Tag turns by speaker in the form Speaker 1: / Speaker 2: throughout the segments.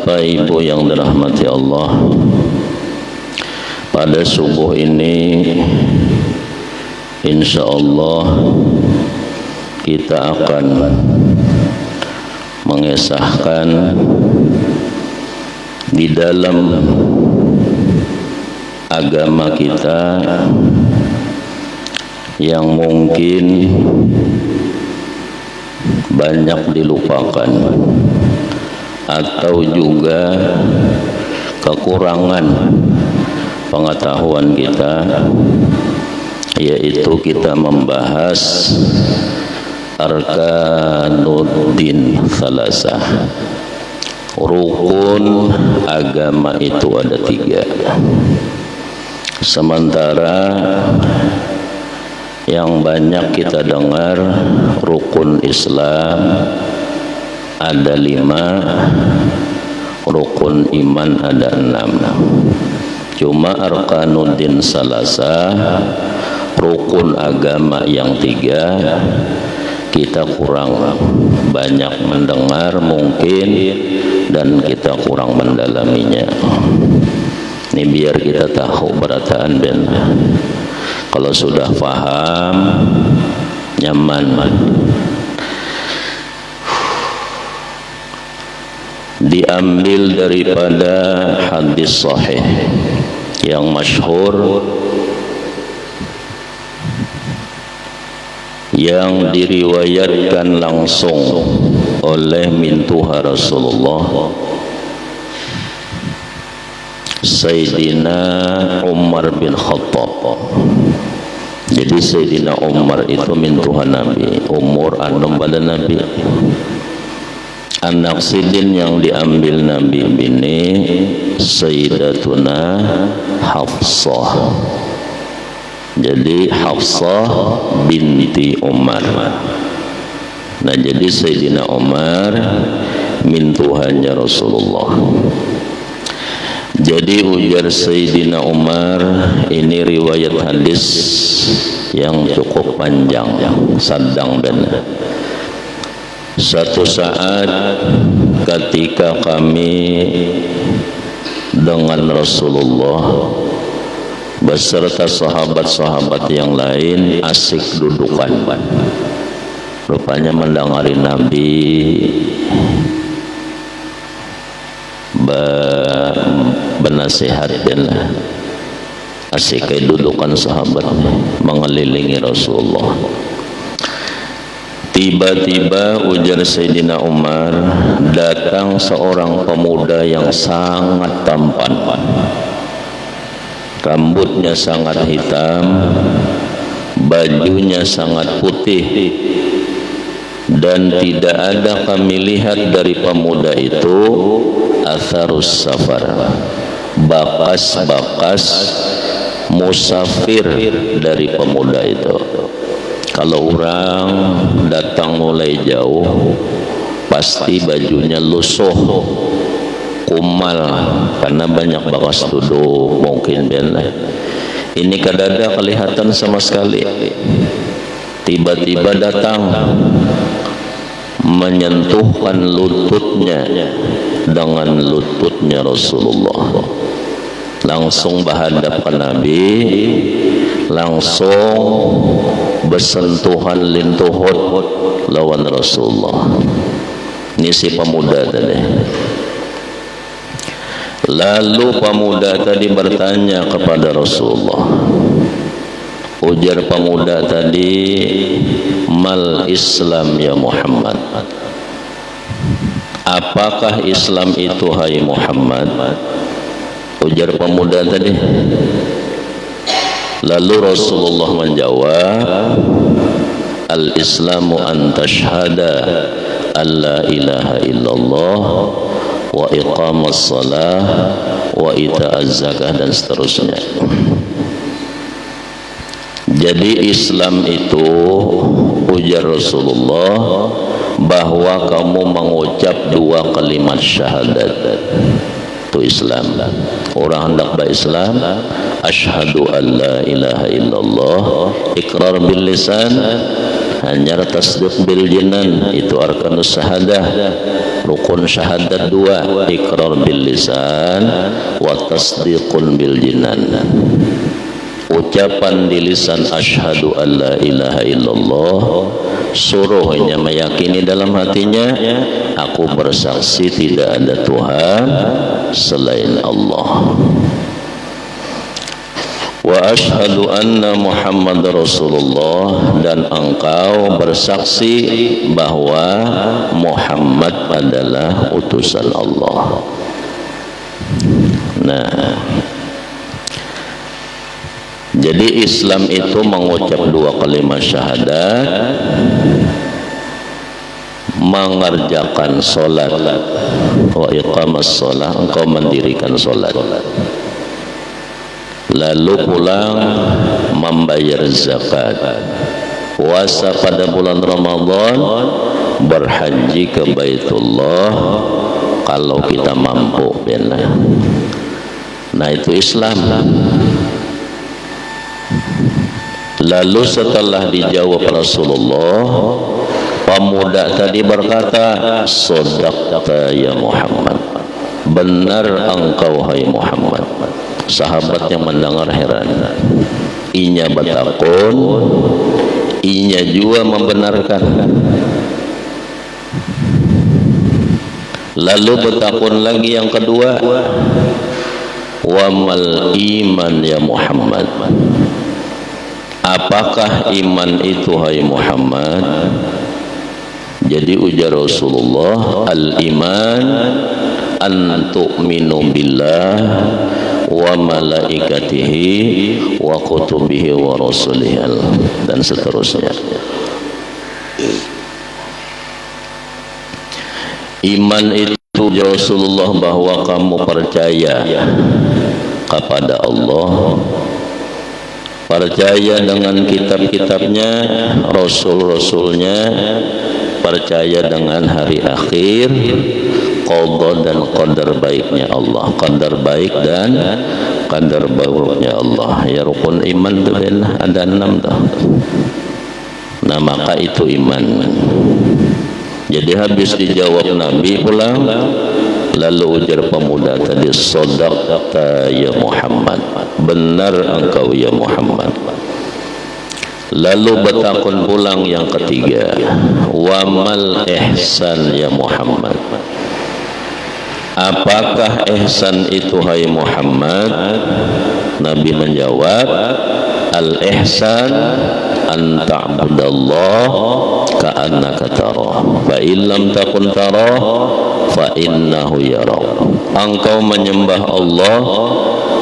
Speaker 1: Bapak Ibu yang dirahmati Allah, pada subuh ini insya Allah kita akan mengesahkan di dalam agama kita yang mungkin banyak dilupakan atau juga kekurangan pengetahuan kita, yaitu kita membahas arkanuddin salasah. Rukun agama itu ada 3. Sementara yang banyak kita dengar rukun Islam ada 5, rukun iman ada 6. Cuma arkanuddin salasah, rukun agama yang 3, kita kurang banyak mendengar mungkin, dan kita kurang mendalaminya. Ini biar kita tahu berataan ben. Kalau sudah paham, nyaman. Diambil daripada hadis sahih yang masyhur yang diriwayatkan langsung oleh mintuha Rasulullah Sayyidina Umar bin Khattab. Jadi Sayyidina Umar itu mintuha Nabi, umur anom pada Nabi. Anak sidin yang diambil Nabi bini Sayyidatuna Hafsah. Jadi Hafsah binti Umar. Nah, jadi Sayyidina Umar mintuhannya Rasulullah. Jadi ujar Sayyidina Umar, ini riwayat hadis yang cukup panjang, sadang benar. Satu saat ketika kami dengan Rasulullah beserta sahabat-sahabat yang lain asik dudukan, rupanya mendengari Nabi benasihat dan asik dudukan sahabat mengelilingi Rasulullah. Tiba-tiba ujar Sayyidina Umar, datang seorang pemuda yang sangat tampan, rambutnya sangat hitam, bajunya sangat putih, dan tidak ada kami lihat dari pemuda itu atharus safar, bakas-bakas musafir dari pemuda itu. Kalau orang datang mulai jauh, pasti bajunya lusuh, kumal, karena banyak bakas duduk mungkin benar. Ini kadada kelihatan sama sekali. Tiba-tiba datang menyentuhkan lututnya dengan lututnya Rasulullah, langsung berhadap ke Nabi, langsung bersentuhan lintuhut lawan Rasulullah. Ini si pemuda tadi. Lalu pemuda tadi bertanya kepada Rasulullah. Ujar pemuda tadi, mal Islam ya Muhammad? Apakah Islam itu hai Muhammad? Ujar pemuda tadi. Lalu Rasulullah menjawab, al-Islamu an tashhada alla ilaha illallah wa iqamas salah wa ita'az zakah, dan seterusnya. Jadi Islam itu, ujar Rasulullah, bahwa kamu mengucap 2 kalimat syahadat. Itu Islam. Orang hendak berislam, asyhadu an la ilaha illallah, ikrar bil lisan, hanya tasdiq bil jinan, itu arkanus syahadah. rukun syahadat 2, iqrar bil lisan wa tasdiqun bil jinan. Ucapan di lisan asyhadu alla ilaha illallah, suruhnya meyakini dalam hatinya aku bersaksi tidak ada Tuhan selain Allah. Wa asyhadu anna Muhammad Rasulullah, dan engkau bersaksi bahwa Muhammad adalah utusan Allah. Nah, jadi Islam itu mengucap 2 kalimat syahadat, mengerjakan solat, wa iqamas sholat, engkau mendirikan solat, lalu pulang membayar zakat, puasa pada bulan Ramadan, berhaji ke Baitullah kalau kita mampu, benar. Nah, itu Islam. Lalu setelah dijawab Rasulullah, pemuda tadi berkata, "Shadaqta ya Muhammad." Benar engkau hai Muhammad. Sahabat yang mendengar heran. Inya batakun, inya juga membenarkan. Lalu batakun lagi yang kedua, "Wamal iman ya Muhammad." Apakah iman itu hai Muhammad? Jadi ujar Rasulullah, al-iman an tu'minu billah wa malaikatihi wa kutubihi wa rasulihi, dan seterusnya. Iman itu Rasulullah bahwa kamu percaya kepada Allah, percaya dengan kitab-kitabnya, rasul-rasulnya, percaya dengan hari akhir, qada dan qadar baiknya Allah, qadar baik dan qadar buruknya Allah. Ya, rukun iman itu ada 6 dah. Nah, maka itu iman. Jadi habis dijawab Nabi pulang, lalu ujar pemuda tadi, "Shadaqta ya Muhammad." Benar engkau ya Muhammad. Lalu bertakun pulang yang ketiga, "Wamal ihsan ya Muhammad." Apakah ihsan itu hai Muhammad? Nabi menjawab, "Al-ihsan an ta'budallah ka'annaka tarah, fa illam takun tarah fa innahu yarah." Engkau menyembah Allah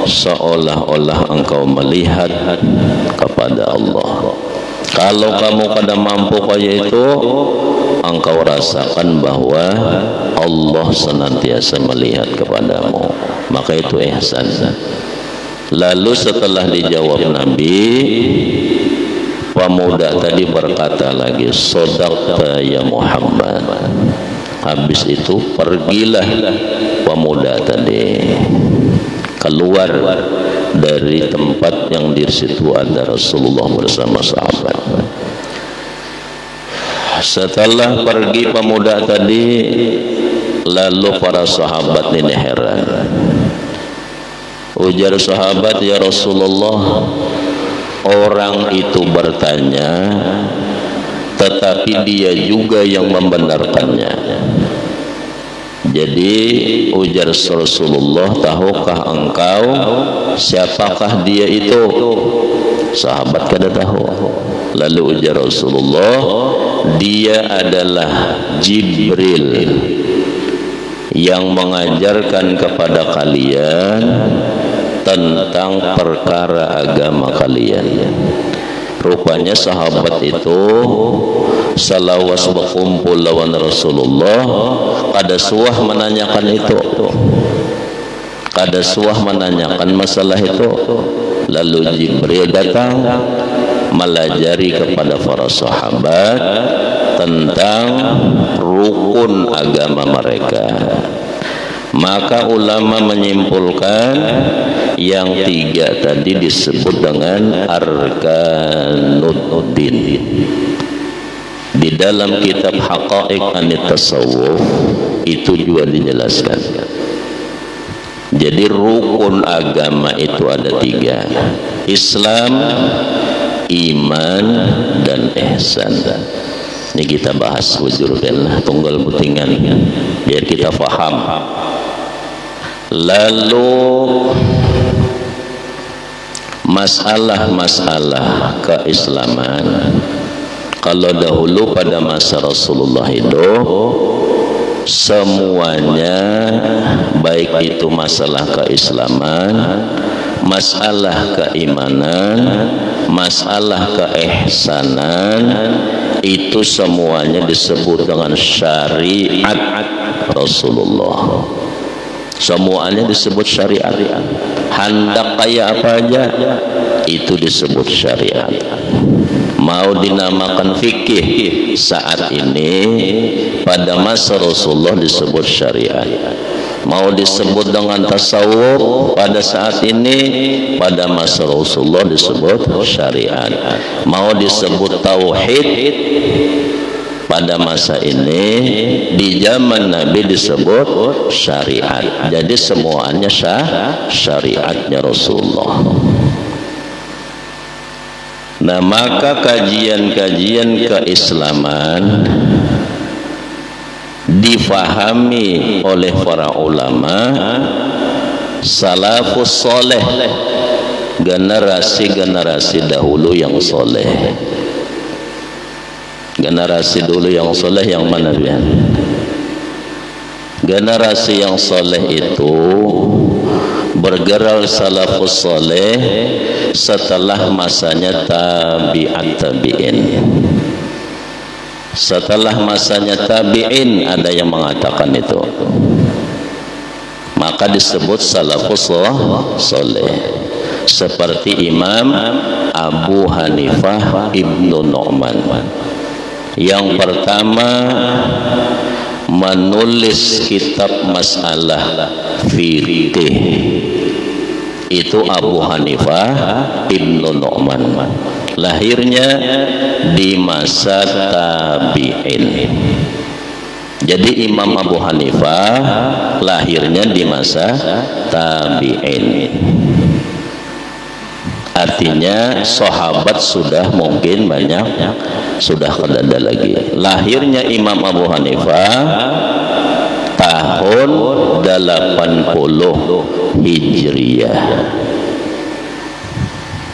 Speaker 1: seolah-olah engkau melihat kepada Allah. Kalau kamu kada mampu kayak itu, engkau rasakan bahwa Allah senantiasa melihat kepadamu. Maka itu ihsan. Lalu setelah dijawab Nabi, pemuda tadi berkata lagi, "Shadaqta ya Muhammad." Habis itu pergilah pemuda tadi, keluar dari tempat yang di situ ada Rasulullah bersama sahabat. Setelah pergi pemuda tadi, lalu para sahabat ini heran. Ujar sahabat, "Ya Rasulullah, orang itu bertanya, tetapi dia juga yang membenarkannya." Jadi ujar Rasulullah, "Tahukah engkau siapakah dia itu?" Sahabat kada tahu. Lalu ujar Rasulullah, "Dia adalah Jibril yang mengajarkan kepada kalian tentang perkara agama kalian." Rupanya sahabat itu salawas berkumpul lawan Rasulullah, kada suah menanyakan itu, kada suah menanyakan masalah itu. Lalu Jibril datang melajari kepada para sahabat tentang rukun agama mereka. Maka ulama menyimpulkan yang 3 tadi disebut dengan arkanuddin. Di dalam kitab Haqa'iq Anit Tasawuf itu juga dijelaskan. Jadi rukun agama itu ada 3: Islam, iman, dan ihsan. Ini kita bahas wujurkan tunggal butingan biar kita faham. Lalu masalah-masalah keislaman, kalau dahulu pada masa Rasulullah hidup, semuanya baik itu masalah keislaman, masalah keimanan, masalah keihsanan, itu semuanya disebut dengan syariat Rasulullah. Semuanya disebut syariat. Hendak kayak apa aja itu disebut syariat. Mau dinamakan fikih saat ini, pada masa Rasulullah disebut syariat. Mau disebut dengan tasawuf pada saat ini, pada masa Rasulullah disebut syariat. Mau disebut tauhid pada masa ini, di zaman Nabi disebut syariat. Jadi semuanya syariatnya Rasulullah. Nah, maka kajian-kajian keislaman difahami oleh para ulama salafus soleh, generasi-generasi dahulu yang soleh. Generasi dulu yang soleh yang mana ya? Generasi yang soleh itu bergerak salafus soleh setelah masanya tabi'in. Setelah masanya tabi'in ada yang mengatakan itu, maka disebut salafus soleh. Seperti Imam Abu Hanifah Ibnu Nu'man, yang pertama menulis kitab masalah fikih itu Abu Hanifah Ibnu Nu'man. Lahirnya di masa tabi'in. Jadi Imam Abu Hanifah lahirnya di masa tabi'in. Artinya sahabat sudah mungkin banyak, sudah kada lagi. Lahirnya Imam Abu Hanifah tahun 80 Hijriah.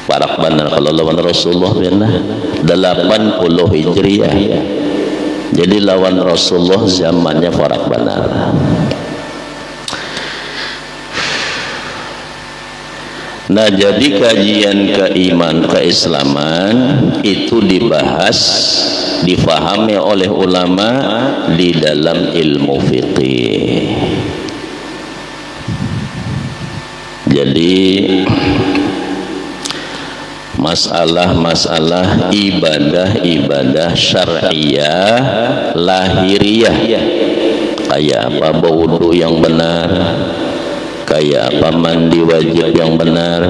Speaker 1: Parak benar kalau lawan Rasulullah benar 80 Hijriah. Jadi lawan Rasulullah zamannya parak benar. Nah, jadi kajian keislaman itu dibahas, difahami oleh ulama di dalam ilmu fikih. Jadi masalah-masalah ibadah-ibadah syar'iyah lahiriah, kayak apa wudu yang benar, kayak apa mandi wajib yang benar,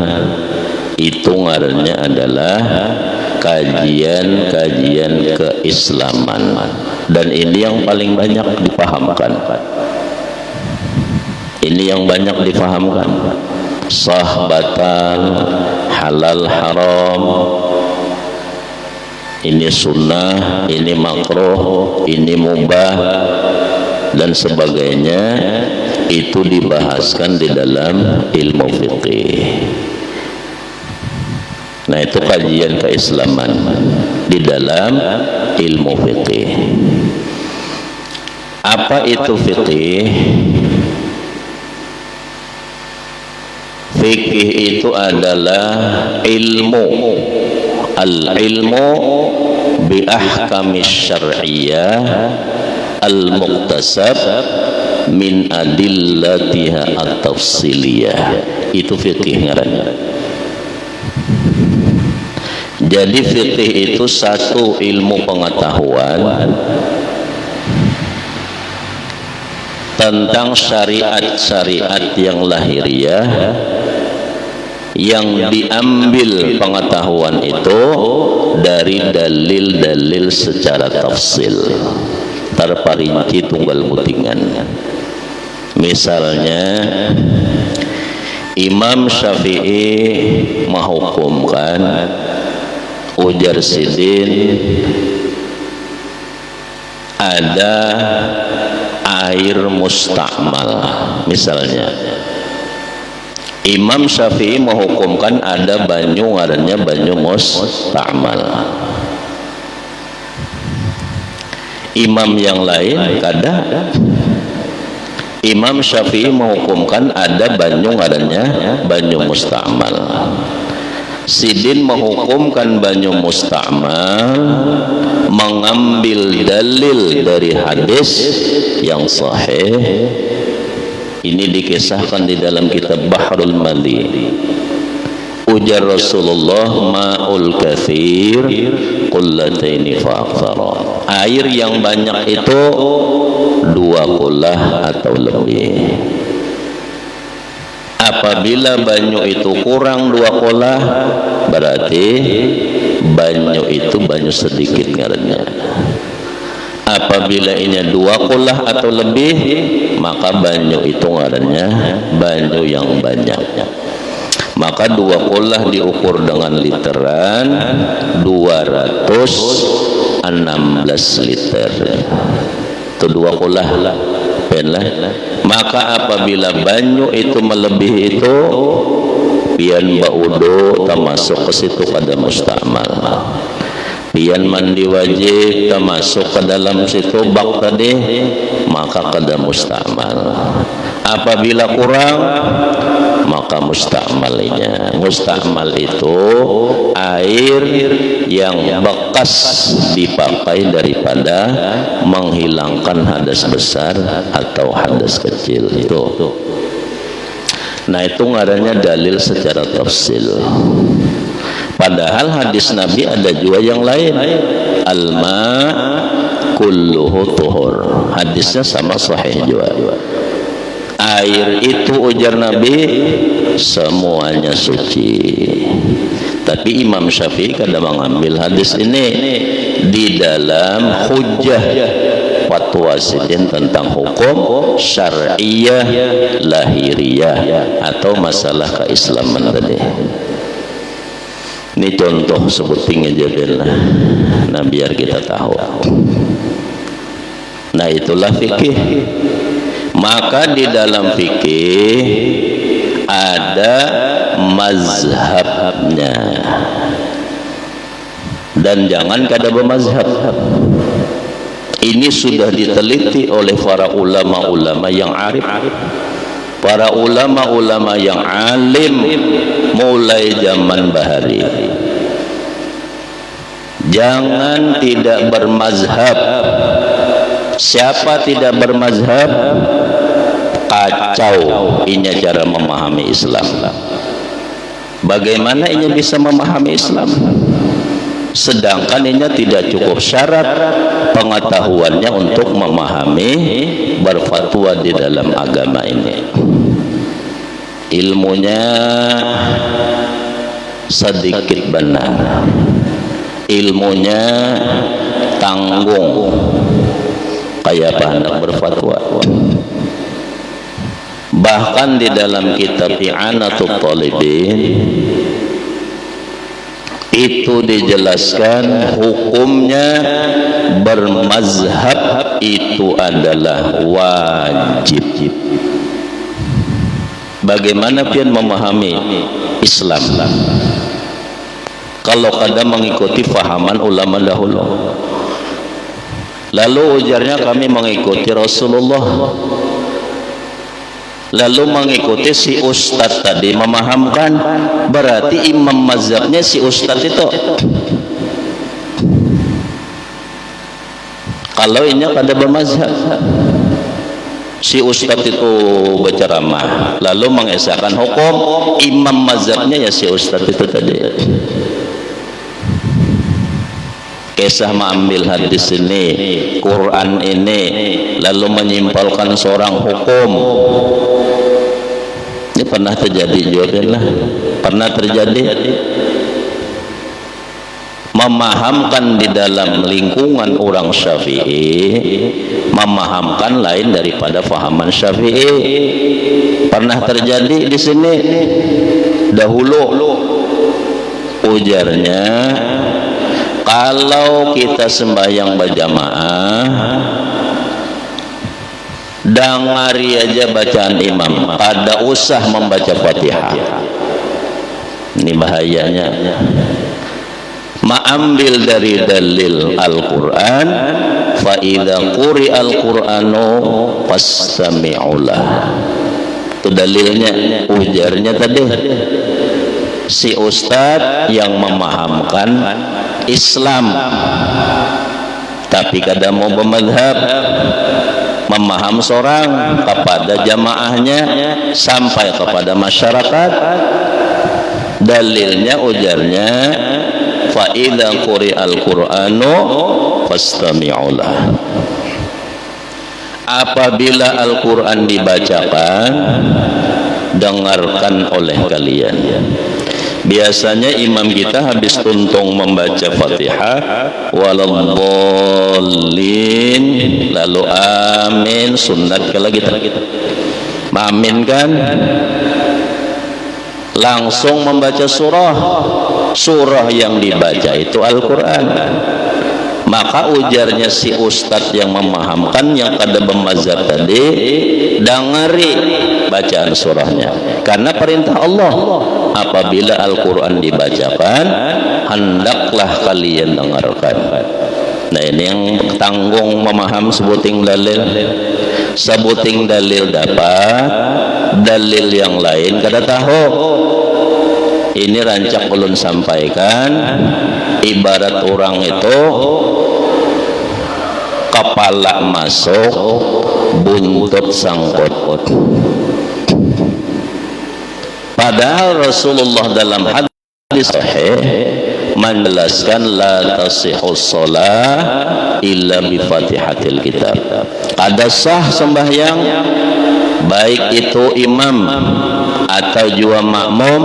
Speaker 1: itu ngarannya adalah kajian-kajian keislaman. Dan ini yang paling banyak dipahamkan. Ini yang banyak dipahamkan. Sah batal, halal haram, ini sunnah, ini makruh, ini mubah, dan sebagainya. Itu dibahaskan di dalam ilmu fikih. Nah, itu kajian keislaman di dalam ilmu fikih. Apa itu fikih? Fikih itu adalah ilmu, al-ilmu bi ahkamis syar'iyyah al-muqtasab min adillatiha at-tafsiliyah. Itu fikih ngarannya. Jadi fikih itu satu ilmu pengetahuan tentang syariat-syariat yang lahiriah, yang diambil pengetahuan itu dari dalil-dalil secara tafsil. terparinci tunggal mutingan. Misalnya Imam Syafi'i menghukumkan ujar sidin ada air mustakmal. Misalnya Imam Syafi'i menghukumkan ada banyu ngarannya banyu mustakmal. Imam yang lain kada. Imam Syafi'i menghukumkan ada banyu ngarannya banyu mustakmal. Sidin menghukumkan banyu mustakmal mengambil dalil dari hadis yang sahih. Ini dikisahkan di dalam kitab Bahrul Mali. Ujar Rasulullah ma'ul kathir qullataini fa'akthara. Air yang banyak itu 2 qullah atau lebih. Apabila banyu itu kurang 2 qullah, berarti banyu itu banyu sedikit ngarannya. Apabila ini 2 qullah atau lebih, maka banyu itu ngarannya banyu yang banyak. Maka 2 qullah diukur dengan literan 216 liter. Itu 2 qullah. Maka apabila banyu itu melebihi itu, pian baudo termasuk ke situ pada mustakmal. Pian mandi wajib termasuk ke dalam situ bak tadi, maka kada mustakmal. Apabila kurang, maka mustakmalnya. Mustakmal itu air yang bekas dipakai daripada menghilangkan hadas besar atau hadas kecil itu. Nah, itu ngarannya dalil secara tafsil. Padahal hadis Nabi ada juga yang lain. Al-ma kulluhu tuhur. Hadisnya sama sahih juga. Air itu ujar Nabi semuanya suci. Tapi Imam Syafi'i kadang mengambil hadis ini di dalam hujjah fatwa sidin tentang hukum syar'iyah lahiriyah atau masalah keislaman tadi. Ini contoh sebutin aja lah. Nah, biar kita tahu. Nah, itulah fikih. Maka di dalam fikih ada mazhabnya. Dan jangan kada bermazhab. Ini sudah diteliti oleh para ulama-ulama yang arif, para ulama-ulama yang alim mulai zaman Bahari. Jangan tidak bermazhab. Siapa tidak bermazhab, kacau ini cara memahami Islam. Bagaimana ini bisa memahami Islam? Sedangkan ini tidak cukup syarat pengetahuannya untuk memahami berfatwa di dalam agama ini. Ilmunya sedikit benar, ilmunya tanggung, kayak apa hendak berfatwa. Bahkan di dalam kitab I'anatul Talibin itu dijelaskan hukumnya bermazhab itu adalah wajib. Bagaimana pian memahami Islam kalau kadang mengikuti fahaman ulama dahulu? Lalu ujarnya kami mengikuti Rasulullah, lalu mengikuti si ustadz tadi memahamkan, berarti imam mazhabnya si ustadz itu. Kalau ini kada bermazhab, si ustadz itu berceramah lalu mengesahkan hukum, imam mazhabnya ya si ustadz itu tadi. Kisah mengambil hadis ini, Quran ini, lalu menyimpulkan seorang hukum. Ini pernah terjadi juga lah, pernah terjadi. memahamkan di dalam lingkungan orang Syafi'i, memahamkan lain daripada fahaman Syafi'i. Pernah terjadi di sini dahulu, ujarnya, kalau kita sembahyang berjamaah, dengari aja bacaan imam, kada usah membaca Fatihah. Ini bahayanya. Mengambil dari dalil Al-Quran, fa idza quri'al Qur'anu fastami'ulah. Itu dalilnya, ujarnya tadi. Si ustadz yang memahamkan Islam, tapi kada mau bermadhab, memaham seorang kepada jamaahnya sampai kepada masyarakat. Dalilnya, ujarnya, fa idza quri'al Qur'anu fastami'ulah. Apabila Al-Quran dibacakan, dengarkan oleh kalian. Biasanya imam kita habis tuntung membaca Fatihah, waladdallin, lalu amin, sunat kalau kita amin kan, langsung membaca surah yang dibaca itu Al-Quran. Maka ujarnya si ustadz yang memahamkan, yang kada bermazhab tadi, dengari bacaan surahnya, karena perintah Allah, apabila Al-Quran dibacakan, hendaklah kalian dengarkan. Nah, ini yang tanggung memaham sebuting dalil. Sebuting dalil dapat, dalil yang lain kada tahu. Ini rancak ulun sampaikan, ibarat orang itu kepala masuk, buntut sangkut. Padahal Rasulullah dalam hadis sahih menjelaskan la tasihus shalah illa bi Fatihatil kitab. Kada sah sembahyang, baik itu imam atau juga makmum,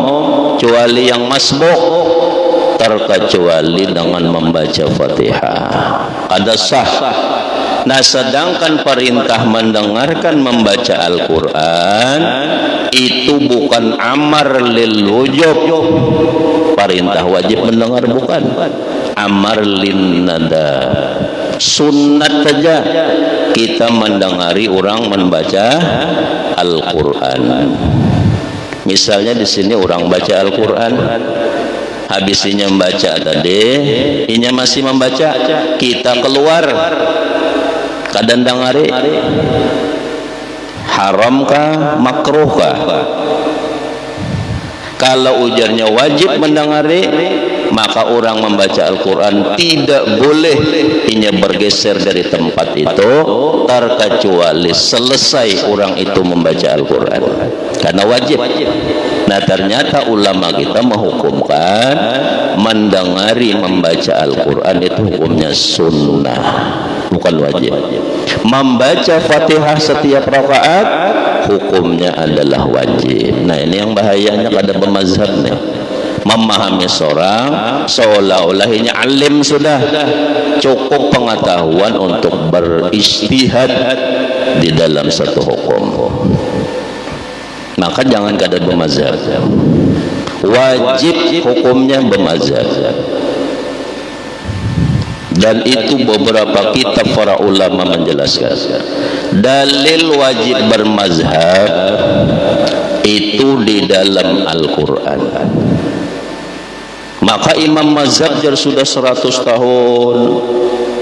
Speaker 1: kecuali yang masbuk, terkecuali dengan membaca Fatihah. Kada sah. Nah, sedangkan perintah mendengarkan membaca Al-Quran itu bukan amar lil wujub, perintah wajib mendengar, bukan amar lin nada, sunnat saja kita mendengari orang membaca Al-Quran. Misalnya di sini orang baca Al-Quran, habisnya membaca tadi, inya masih membaca, kita keluar, kadang dengari, haramkah, makruhkah? Kalau ujarnya wajib mendengari, maka orang membaca Al-Quran tidak boleh inya bergeser dari tempat itu, terkecuali selesai orang itu membaca Al-Quran, karena wajib. Nah, ternyata ulama kita menghukumkan mendengari membaca Al-Quran itu hukumnya sunnah, bukan wajib. Membaca Fatihah setiap rakaat hukumnya adalah wajib. Nah, ini yang bahayanya pada pemazhab nih, memahami seorang seolah-olah ini alim sudah, cukup pengetahuan untuk beristihad di dalam satu hukum. Maka jangan kada bermazhab, wajib hukumnya bermazhab. Dan itu beberapa kitab para ulama menjelaskan dalil wajib bermazhab itu di dalam Al-Quran. Maka imam mazhab sudah 100 tahun,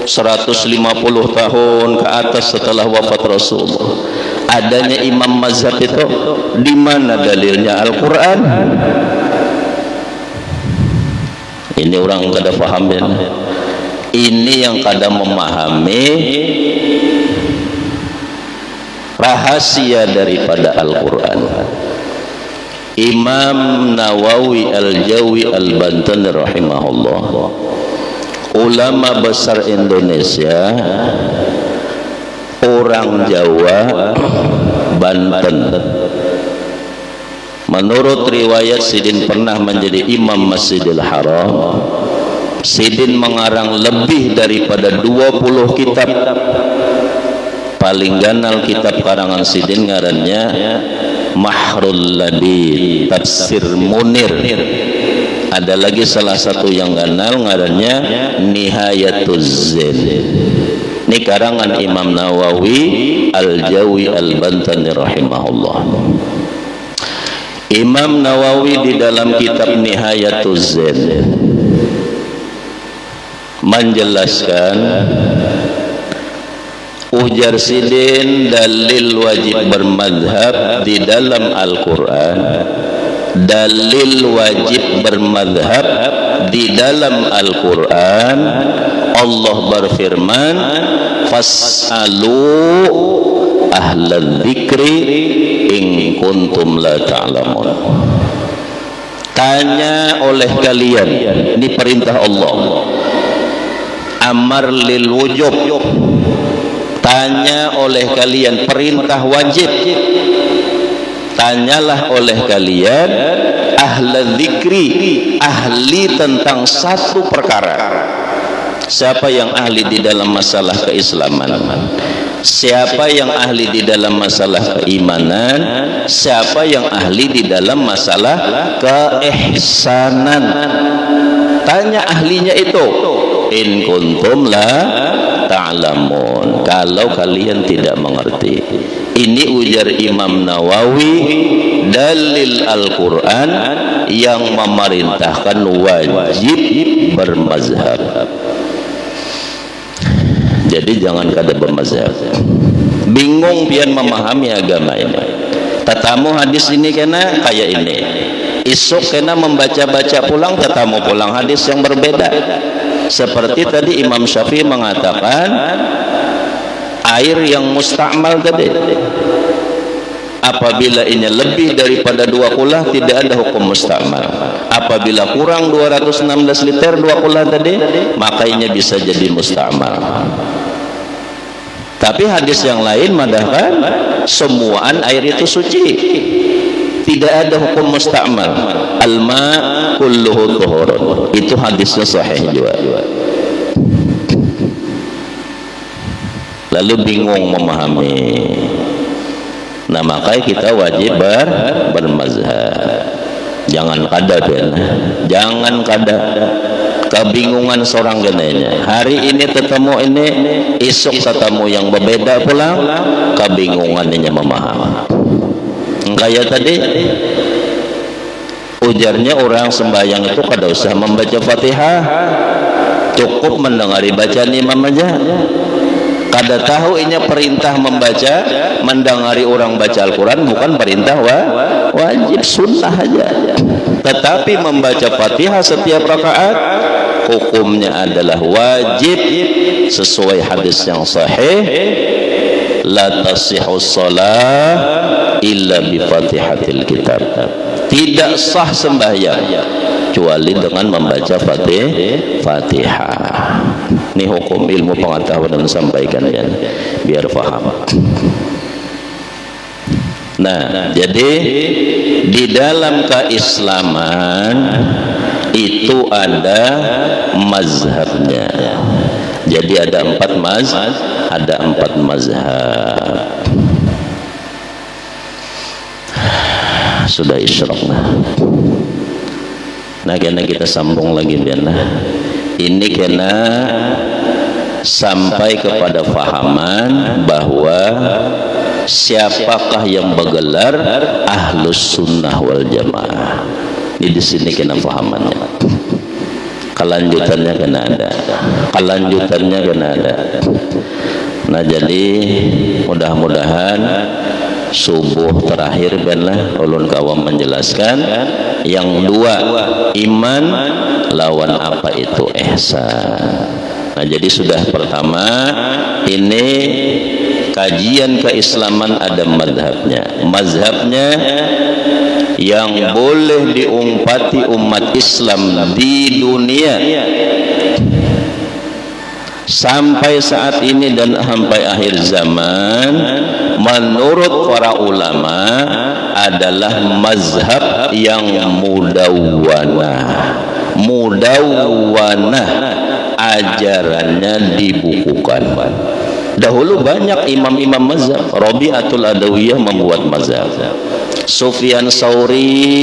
Speaker 1: 150 tahun ke atas setelah wafat Rasulullah. Adanya imam mazhab itu di mana dalilnya? Al-Quran. Ini orang kada paham ya. Ini yang kada memahami rahasia daripada Al-Quran. Imam Nawawi Al-Jawi Al-Banten rahimahullah, ulama besar Indonesia, orang Jawa, Banten. Menurut riwayat Sidin pernah menjadi imam Masjidil Haram Sidin mengarang lebih daripada 20 kitab. Paling ganal kitab karangan Sidin ngarannya Mahrul Ladid, Tafsir Munir. Ada lagi salah satu yang ganal ngarannya Nihayatuz Zain. Ini karangan Imam Nawawi Al-Jawi Al-Bantani rahimahullah. Imam Nawawi di dalam kitab Nihayatuz Zain menjelaskan, ujar Sidin, dalil wajib bermadhab di dalam Al-Quran, dalil wajib bermadhab di dalam Al-Quran, Allah berfirman, fas'alu ahlal dzikri in kuntum la ta'lamun. Tanya oleh kalian, ini perintah Allah, amar lil wujub. Tanya oleh kalian, perintah wajib. Tanyalah oleh kalian ahla dzikri, ahli tentang satu perkara. Siapa yang ahli di dalam masalah keislaman? Siapa yang ahli di dalam masalah keimanan? Siapa yang ahli di dalam masalah keihsanan? Tanya ahlinya itu. In kuntum la ta'lamun, kalau kalian tidak mengerti. Ini ujar Imam Nawawi, dalil Al-Quran yang memerintahkan wajib bermazhab. Jadi jangan kada bermazhab. Bingung pian memahami agama ini. Tatamu hadis ini kena kayak ini, isuk kena membaca-baca pulang, tatamu pulang hadis yang berbeda. Seperti tadi Imam Syafi'i mengatakan air yang musta'mal tadi, apabila ini lebih daripada 2 kulah tidak ada hukum musta'mal. Apabila kurang 216 liter 2 kulah tadi, makanya bisa jadi musta'mal. Tapi hadis yang lain madahkan semuaan air itu suci, tidak ada hukum musta'mal. Al-ma kulluhu tuhurun, itu hadisnya sahih juga. Lalu bingung memahami. Nah, makanya kita wajib bermazhab. Jangan kada ben, jangan kada kebingungan seorang genenya. Hari ini ketemu ini, esok ketemu yang berbeda pulang, kebingungannya memahami. Kayak tadi ujarnya orang sembahyang itu kada usah membaca Fatihah, cukup mendengari bacaan imam aja. Kada tahu ini perintah membaca, mendengari orang baca Al-Quran bukan perintah wajib, sunnah aja. Tetapi membaca Fatihah setiap rakaat hukumnya adalah wajib sesuai hadis yang sahih, la tasihhu shalah illa bi Fatihatil kitab. Tidak sah sembahyang kecuali dengan membaca Fatihah. Ini hukum ilmu pengetahuan dan sampaikan ya, biar paham. Nah, jadi di dalam keislaman itu ada mazhabnya. Jadi ada 4 mazhab. Sudah isyraq. Nah, kena kita sambung lagi biar ini kena sampai kepada fahaman bahwa siapakah yang bergelar Ahlus Sunnah wal Jamaah. Ini di sini kena fahamannya. Kelanjutannya kena ada. Kelanjutannya kena ada. Nah, jadi mudah-mudahan subuh terakhir benlah ulun kawam menjelaskan yang 2 iman lawan apa itu ihsan. Nah, jadi sudah pertama ini kajian keislaman ada mazhabnya. Mazhabnya yang boleh diumpati umat Islam di dunia sampai saat ini dan sampai akhir zaman menurut para ulama adalah mazhab yang mudawwanah. mudawwanah, ajarannya dibukukan. Dahulu banyak imam-imam mazhab. Rabi'atul Adawiyah membuat mazhab. Sufyan Tsauri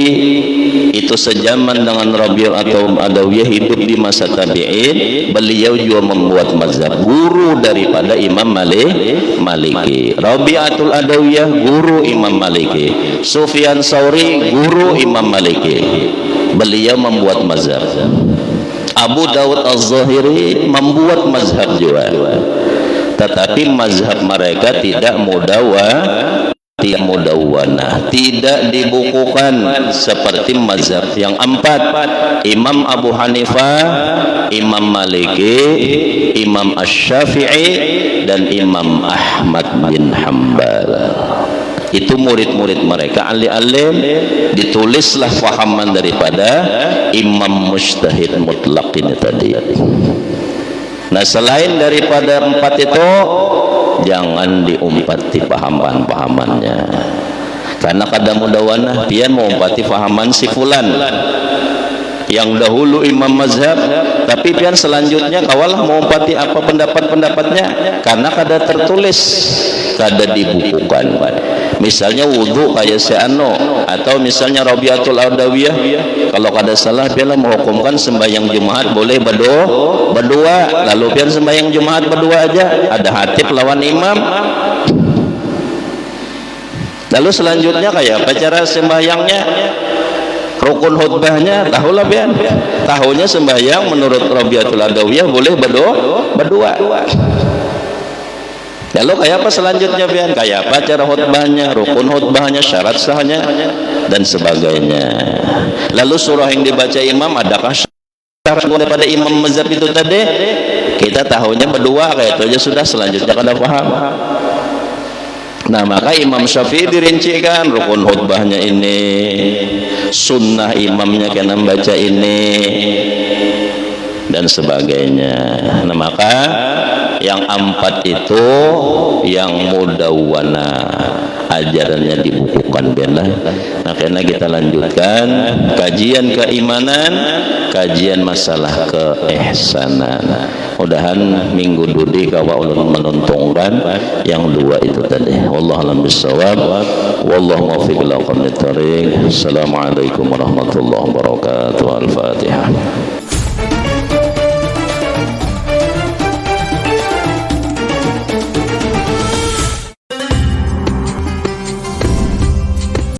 Speaker 1: itu sejaman dengan Rabi'atul Adawiyah, hidup di masa tabi'in. Beliau juga membuat mazhab, guru daripada Imam Maliki. Rabi'atul Adawiyah guru Imam Maliki. Sufyan Tsauri guru Imam Maliki. Beliau membuat mazhab. Abu Dawud Az-Zahiri membuat mazhab juga. Tetapi mazhab mereka tidak mudawwanah, tidak dibukukan seperti mazhab yang empat: Imam Abu Hanifah, Imam Maliki, Imam Asy-Syafi'i, dan Imam Ahmad bin Hanbal. Itu murid-murid mereka, ahli-alim. Ditulislah fahaman daripada Imam Mujtahid Mutlaq ini tadi. Nah, selain daripada empat itu, jangan diumpati pahaman-pahamannya. Karena kada mudawwanah pian mengumpati pahaman si fulan yang dahulu imam mazhab, tapi pian selanjutnya kawalah mengumpati apa pendapat-pendapatnya, karena kada tertulis, kada dibukukan. Misalnya wudhu kayak seano, atau misalnya Rabi'atul Adawiyah, kalau kada salah pian menghukumkan sembahyang Jumat boleh berdua, lalu pian sembahyang Jumat berdua aja, ada hatib lawan imam. Lalu selanjutnya kayak apa cara sembahyangnya, rukun khutbahnya, tahulah pian. Tahunya sembahyang menurut Rabi'atul Adawiyah boleh berdua. Lalu kayak apa selanjutnya pian? Kayak apa cara khutbahnya, rukun khutbahnya, syarat sahnya, dan sebagainya. Lalu surah yang dibaca imam, adakah syarat daripada imam mazhab itu tadi? Kita tahunya berdua, kayak itu aja sudah, selanjutnya kada paham. Nah, maka Imam Syafi'i dirincikan rukun khutbahnya ini, sunnah imamnya kena baca ini, dan sebagainya. Nah, maka yang empat itu yang mudawwanah, ajarannya dibukukan biarlah. Nah, karena kita lanjutkan kajian keimanan, kajian masalah keihsanan. Mudahan minggu dudi kawa ulun menuntungkan yang dua itu tadi. Wallahu a'lam bishawab. Wallahu muwaffiq ila aqwamit thoriq. Assalamualaikum warahmatullahi wabarakatuh. Al-Fatihah.